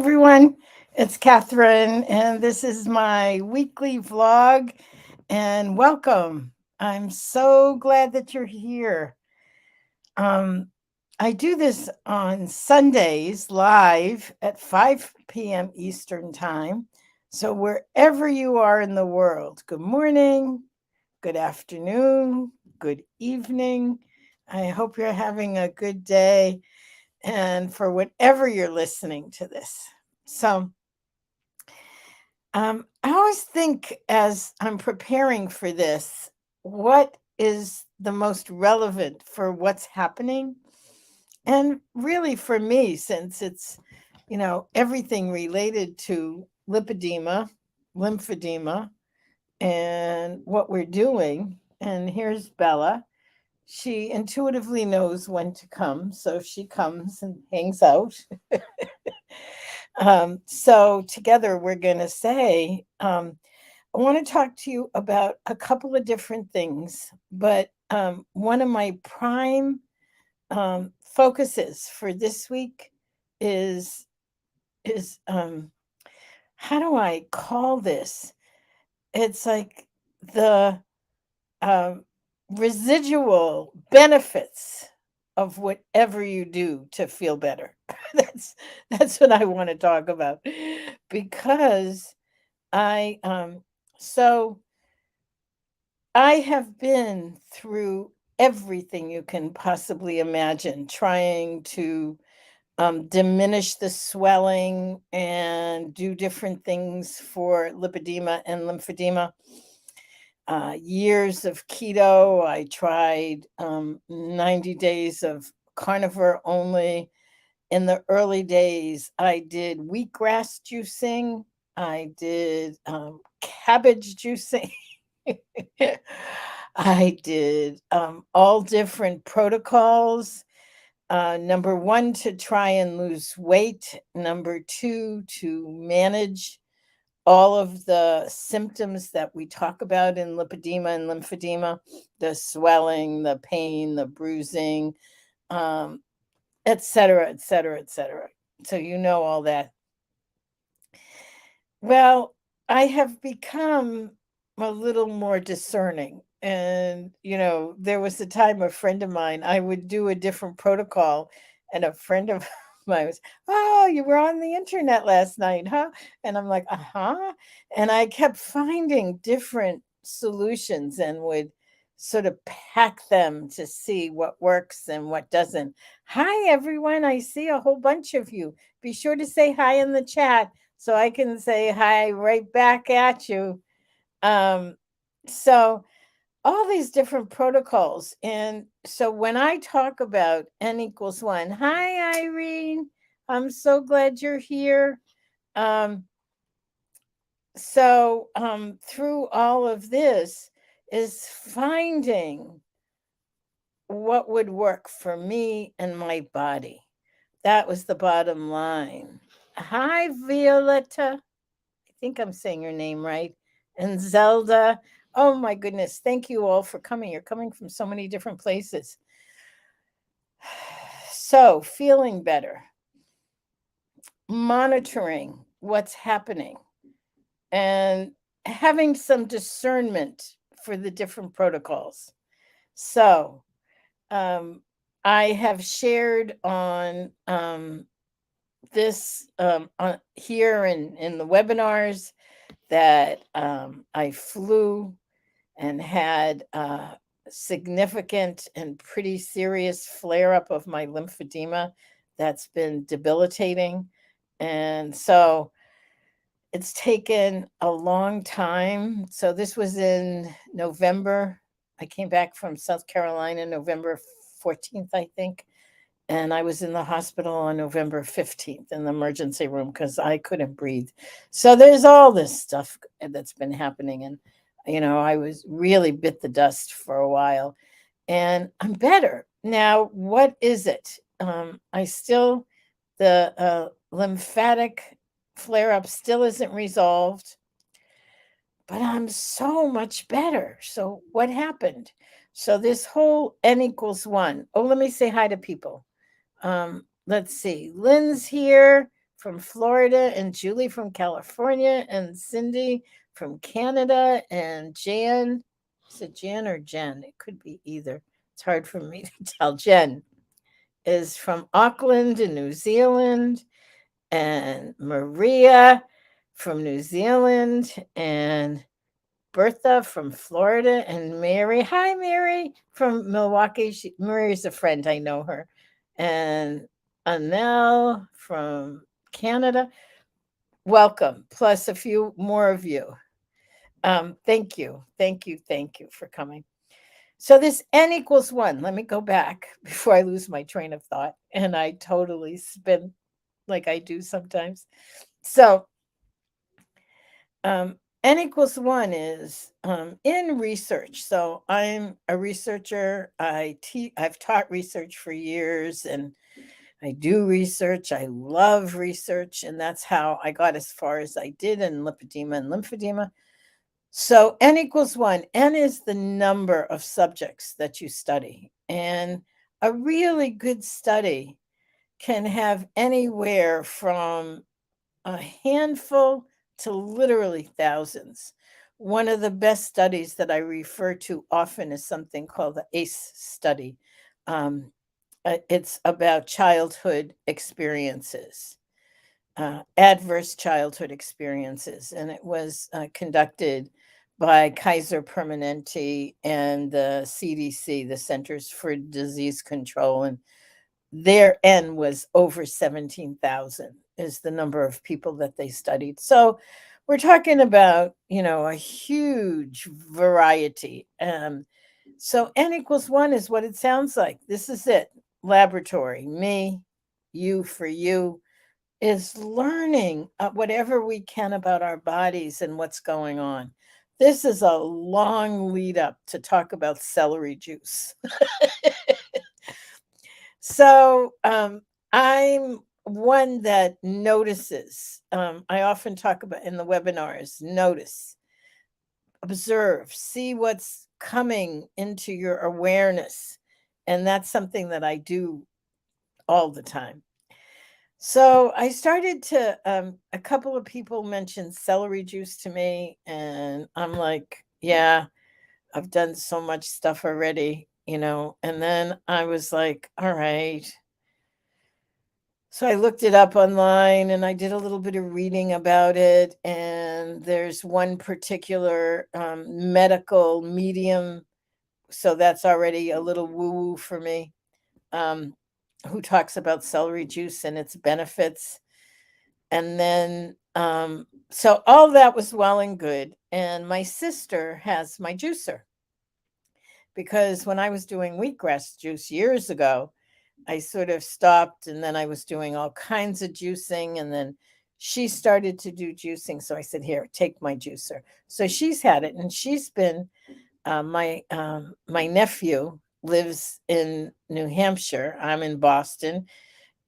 everyone. It's Catherine, and this is my weekly vlog. And welcome. I'm so glad that you're here. Um, I do this on Sundays live at 5 p.m. Eastern Time. So, wherever you are in the world, good morning, good afternoon, good evening. I hope you're having a good day and for whatever you're listening to this. So, I always think as I'm preparing for this, what is the most relevant for what's happening? And really for me, since it's, everything related to lipedema, lymphedema, and what we're doing. And here's Bella. She intuitively knows when to come, so she comes and hangs out. So together we're going to say, I want to talk to you about a couple of different things, but one of my prime focuses for this week is is how do I call this? It's like the um, residual benefits of whatever you do to feel better. that's that's what I want to talk about because I so I have been through everything you can possibly imagine trying to diminish the swelling and do different things for lipedema and lymphedema. Years of keto. I tried 90 days of carnivore only. In the early days, I did wheatgrass juicing. I did cabbage juicing. I did all different protocols. Number one, to try and lose weight. Number two, to manage all of the symptoms that we talk about in lipedema and lymphedema, the swelling, the pain, the bruising, um, et cetera, et cetera, et cetera. So you know all that. Well, I have become a little more discerning. And, there was a time a friend of mine, I would do a different protocol, and a friend of mine was, "Oh, you were on the internet last night, huh?" And I'm like, "Uh huh." And I kept finding different solutions and would sort of pack them to see what works and what doesn't. Hi, everyone. I see a whole bunch of you. Be sure to say hi in the chat so I can say hi right back at you. Um, so all these different protocols. And so when I talk about N equals one, hi Irene, I'm so glad you're here. Um, through all of this is finding what would work for me and my body. That was the bottom line. Hi, Violetta. I think I'm saying your name right. And Zelda. Oh my goodness. Thank you all for coming. You're coming from so many different places. So, feeling better, monitoring what's happening, and having some discernment for the different protocols. So, um, I have shared on this here in the webinars that I flew and had a significant and pretty serious flare up of my lymphedema that's been debilitating. And so it's taken a long time. So this was in November. I came back from South Carolina November 14th, I think. And I was in the hospital on November 15th in the emergency room because I couldn't breathe. So there's all this stuff that's been happening. And, I was really bit the dust for a while and I'm better. Now, what is it? I still, the lymphatic flare up still isn't resolved, but I'm so much better. So, what happened? So, this whole N equals one. Oh, let me say hi to people. Let's see. Lynn's here from Florida, and Julie from California, and Cindy from Canada, and Jan. Is it Jan or Jen? It could be either. It's hard for me to tell. Jen is from Auckland in New Zealand, and Maria from New Zealand, and Bertha from Florida, and Mary. Hi, Mary from Milwaukee. Mary's a friend. I know her. And Anel from Canada. Welcome. Plus a few more of you. Thank you. Thank you. Thank you for coming. So this n equals 1. Let me go back before I lose my train of thought. And I totally spin like I do sometimes. So n equals 1 is in research. So I'm a researcher. I've taught research for years, and I do research. I love research, and that's how I got as far as I did in lipedema and lymphedema. So n equals 1. N is the number of subjects that you study, and a really good study can have anywhere from a handful to literally thousands. One of the best studies that I refer to often is something called the ACE study. It's about childhood experiences, adverse childhood experiences, and it was conducted by Kaiser Permanente and the CDC, the Centers for Disease Control, and their N was over 17,000 is the number of people that they studied. So we're talking about, a huge variety. So N equals 1 is what it sounds like. This is it. Laboratory, me, you for you, is learning whatever we can about our bodies and what's going on. This is a long lead up to talk about celery juice. So I'm one that notices. I often talk about in the webinars, notice, observe, see what's coming into your awareness. And that's something that I do all the time. So I started to, a couple of people mentioned celery juice to me, and I'm like, yeah, I've done so much stuff already. And then I was like, all right. So I looked it up online and I did a little bit of reading about it. And there's one particular medical medium. So that's already a little woo woo for me, um, who talks about celery juice and its benefits. And then, so all that was well and good. And my sister has my juicer because when I was doing wheatgrass juice years ago, I sort of stopped, and then I was doing all kinds of juicing, and then she started to do juicing. So I said, "Here, take my juicer." So she's had it, and she's been my nephew lives in New Hampshire. I'm in Boston,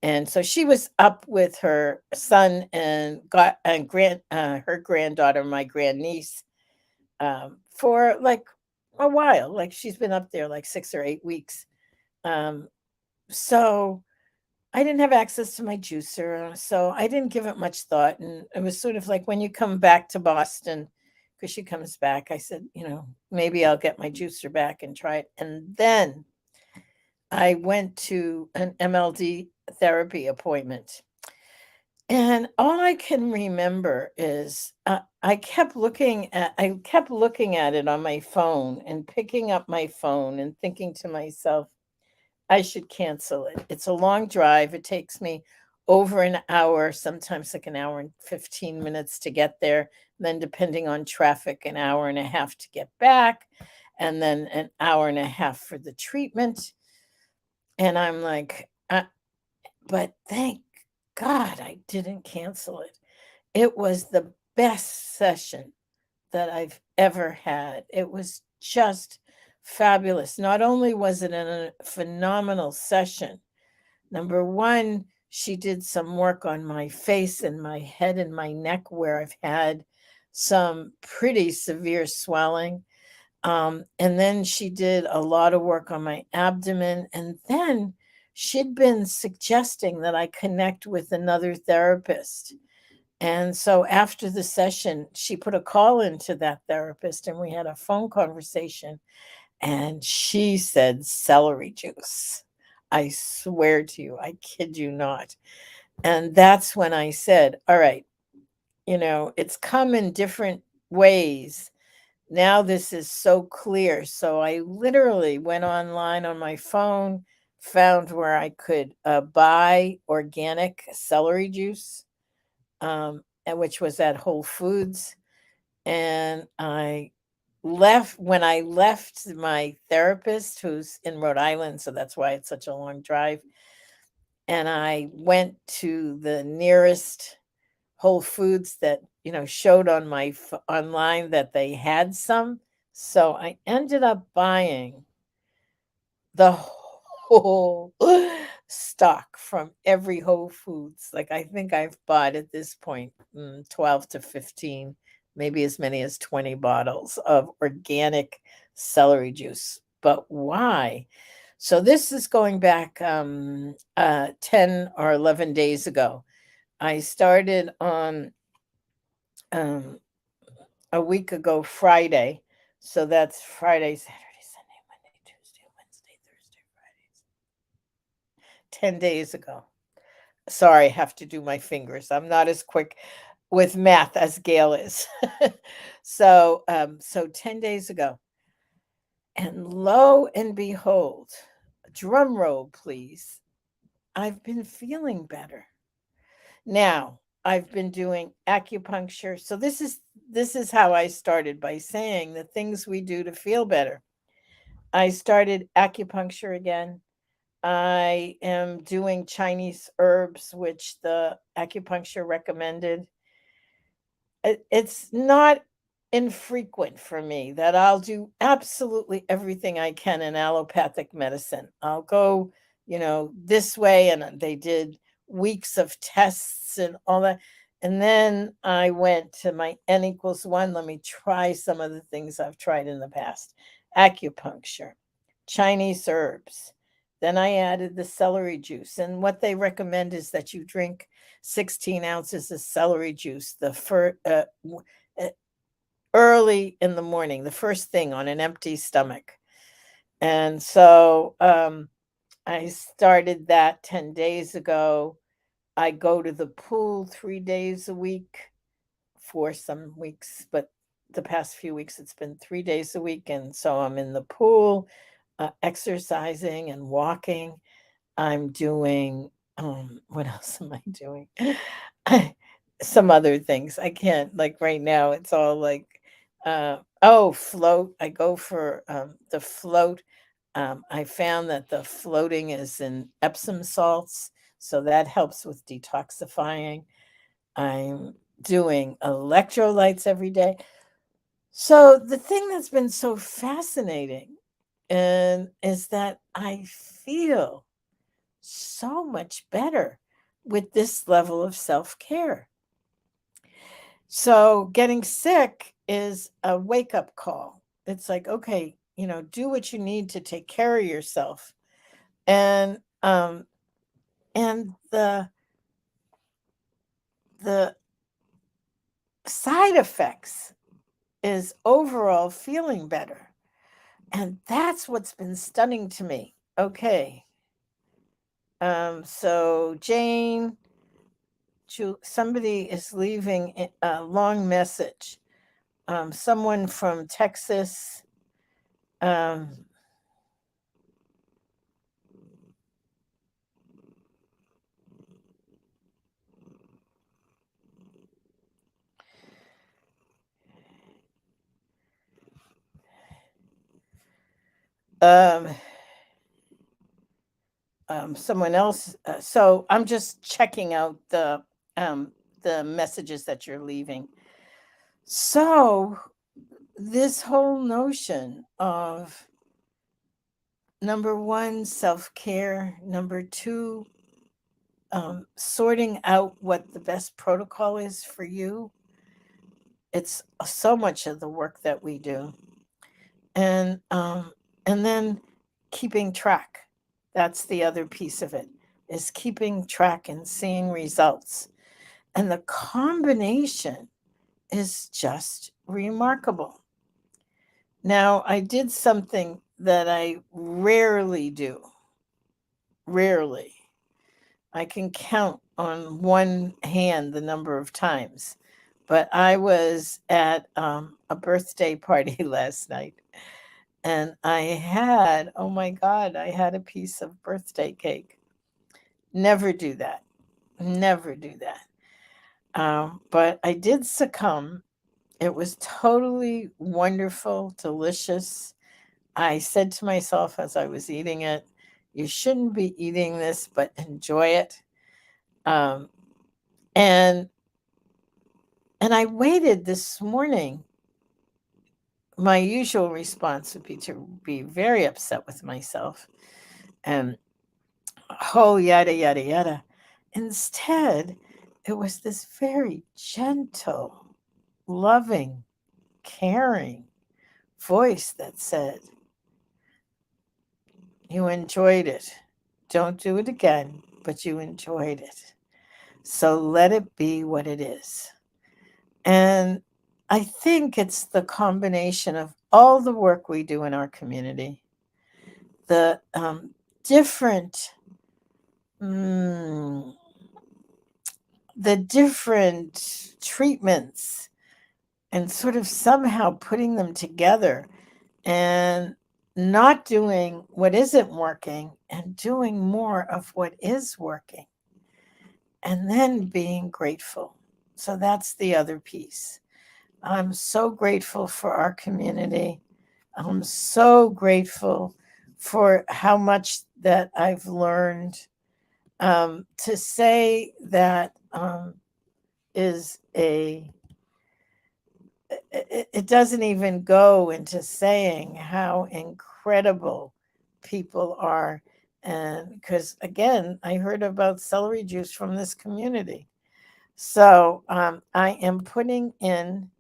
and so she was up with her son and got and her granddaughter, my grandniece, for like a while. Like she's been up there like 6 or 8 weeks. Um, so I didn't have access to my juicer, so I didn't give it much thought. And it was sort of like when you come back to Boston, because she comes back, I said, maybe I'll get my juicer back and try it. And then I went to an MLD therapy appointment. And all I can remember is I kept looking at it on my phone and picking up my phone and thinking to myself, I should cancel it. It's a long drive. It takes me over an hour, sometimes like an hour and 15 minutes to get there. Then, depending on traffic, an hour and a half to get back, and then an hour and a half for the treatment. And I'm like, but thank God I didn't cancel it. It was the best session that I've ever had. It was just fabulous. Not only was it a phenomenal session, number one, she did some work on my face and my head and my neck where I've had some pretty severe swelling. And then she did a lot of work on my abdomen. And then she'd been suggesting that I connect with another therapist. And so after the session, she put a call into that therapist and we had a phone conversation. And she said celery juice. I swear to you, I kid you not. And that's when I said, all right, it's come in different ways. Now this is so clear. So I literally went online on my phone, found where I could buy organic celery juice, and which was at Whole Foods. And when I left my therapist, who's in Rhode Island, so that's why it's such a long drive, and I went to the nearest Whole Foods that showed on my online that they had some. So I ended up buying the whole stock from every Whole Foods. Like, I think I've bought at this point 12 to 15, maybe as many as 20 bottles of organic celery juice. But why? So this is going back 10 or 11 days ago. I started on a week ago Friday. So that's Friday, Saturday, Sunday, Monday, Tuesday, Wednesday, Thursday, Friday. 10 days ago. Sorry, I have to do my fingers. I'm not as quick with math as Gail is. So 10 days ago. And lo and behold, drum roll, please. I've been feeling better. Now, I've been doing acupuncture. So this is how I started, by saying the things we do to feel better. I started acupuncture again. I am doing Chinese herbs, which the acupuncture recommended. It's not infrequent for me that I'll do absolutely everything I can in allopathic medicine. I'll go, this way, and they did weeks of tests and all that. And then I went to my N equals 1. Let me try some of the things I've tried in the past. Acupuncture, Chinese herbs. Then I added the celery juice. And what they recommend is that you drink 16 ounces of celery juice early in the morning, the first thing, on an empty stomach. And so I started that 10 days ago. I go to the pool 3 days a week for some weeks, but the past few weeks it's been 3 days a week. And so I'm in the pool, exercising and walking. I'm doing, what else am I doing? Some other things. I can't, like, right now, it's all like, float. I go for the float. I found that the floating is in Epsom salts, so that helps with detoxifying. I'm doing electrolytes every day. So the thing that's been so fascinating and is that I feel so much better with this level of self-care. So getting sick is a wake-up call. It's like, okay, do what you need to take care of yourself. And the side effects is overall feeling better. And that's what's been stunning to me. Okay. So Jane, somebody is leaving a long message. Someone from Texas. Um, um, someone else. So I'm just checking out the messages that you're leaving. So this whole notion of, number one, self-care. Number two, sorting out what the best protocol is for you. It's so much of the work that we do. And then keeping track. That's the other piece of it, is keeping track and seeing results. And the combination is just remarkable. Now, I did something that I rarely do. Rarely. I can count on one hand the number of times. But I was at a birthday party last night, and I had, oh my God, I had a piece of birthday cake. Never do that. Never do that. But I did succumb. It was totally wonderful, delicious. I said to myself as I was eating it, you shouldn't be eating this, but enjoy it. Um, and and I waited this morning. My usual response would be to be very upset with myself and oh yada yada yada. Instead, it was this very gentle, loving, caring voice that said, you enjoyed it. Don't do it again, but you enjoyed it. So let it be what it is. And I think it's the combination of all the work we do in our community, the different, mm, the different treatments, and sort of somehow putting them together and not doing what isn't working and doing more of what is working, and then being grateful. So that's the other piece. I'm so grateful for our community. I'm so grateful for how much that I've learned. To say that is it doesn't even go into saying how incredible people are. And because again, I heard about celery juice from this community. So I am putting in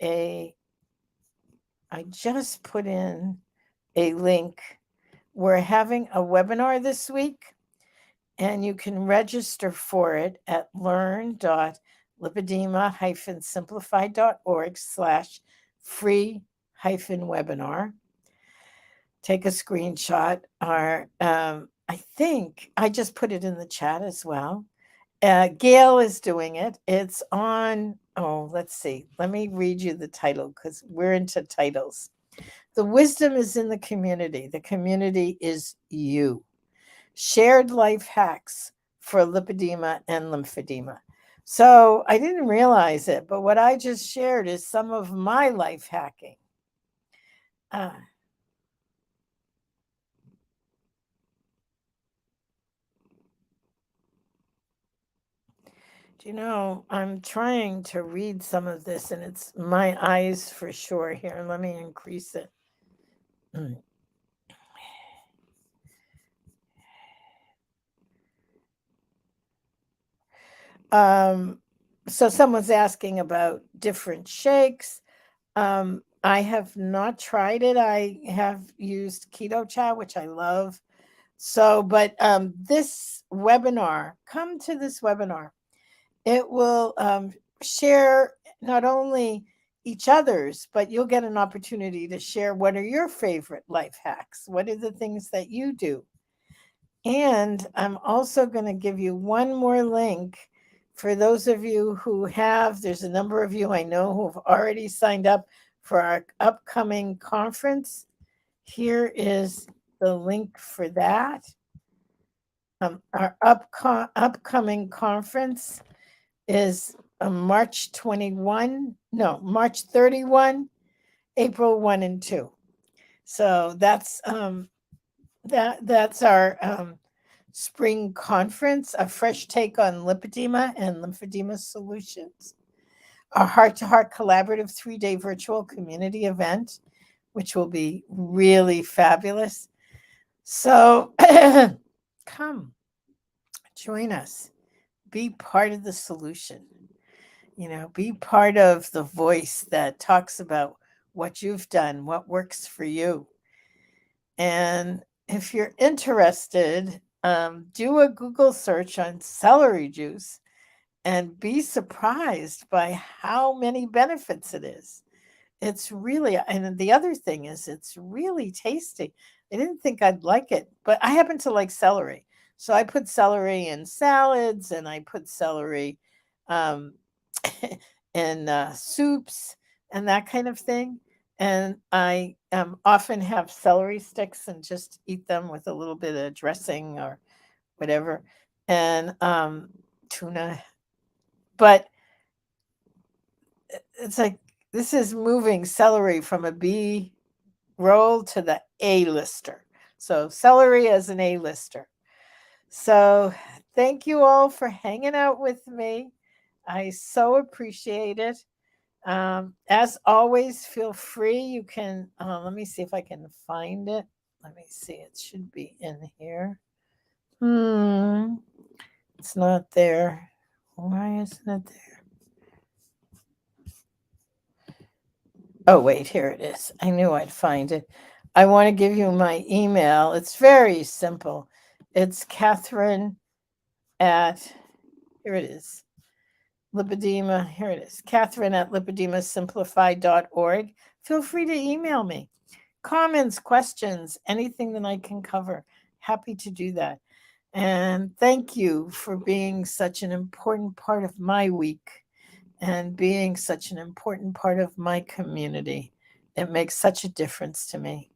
a, I just put in a link. We're having a webinar this week, and you can register for it at learn.lipedema-simplified.org/free-webinar. Take a screenshot, or I think I just put it in the chat as well. Gail is doing it. It's on, oh, let's see. Let me read you the title because we're into titles. The wisdom is in the community. The community is you. Shared life hacks for lipedema and lymphedema. So I didn't realize it, but what I just shared is some of my life hacking. Do you know, I'm trying to read some of this and it's my eyes for sure here. Let me increase it. So someone's asking about different shakes. I have not tried it. I have used Keto Chow, which I love. So, but this webinar, come to this webinar. It will share not only each other's, but you'll get an opportunity to share what are your favorite life hacks? What are the things that you do? And I'm also going to give you one more link for those of you who have, there's a number of you I know who have already signed up for our upcoming conference. Here is the link for that. Our upcoming conference is March 31, April 1 and 2. So that's that's our spring conference, a fresh take on lipedema and lymphedema solutions. A heart-to-heart collaborative 3-day virtual community event, which will be really fabulous. So come, join us. Be part of the solution. You know, be part of the voice that talks about what you've done, what works for you. And if you're interested, do a Google search on celery juice and be surprised by how many benefits it is. It's really, and the other thing is, it's really tasty. I didn't think I'd like it, but I happen to like celery. So I put celery in salads and I put celery um, in soups and that kind of thing. And I often have celery sticks and just eat them with a little bit of dressing or whatever. And tuna. But it's like this is moving celery from a B roll to the A-lister. So celery as an A-lister. So thank you all for hanging out with me. I so appreciate it. As always, feel free. You can, let me see if I can find it. Let me see. It should be in here. It's not there. Why isn't it there? Oh, wait, here it is. I knew I'd find it. I want to give you my email. It's very simple. It's Catherine at, here it is, lipedema. Here it is, Catherine at lipedemasimplified.org. Feel free to email me. Comments, questions, anything that I can cover. Happy to do that. And thank you for being such an important part of my week and being such an important part of my community. It makes such a difference to me.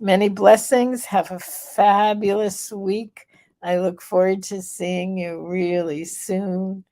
Many blessings. Have a fabulous week. I look forward to seeing you really soon.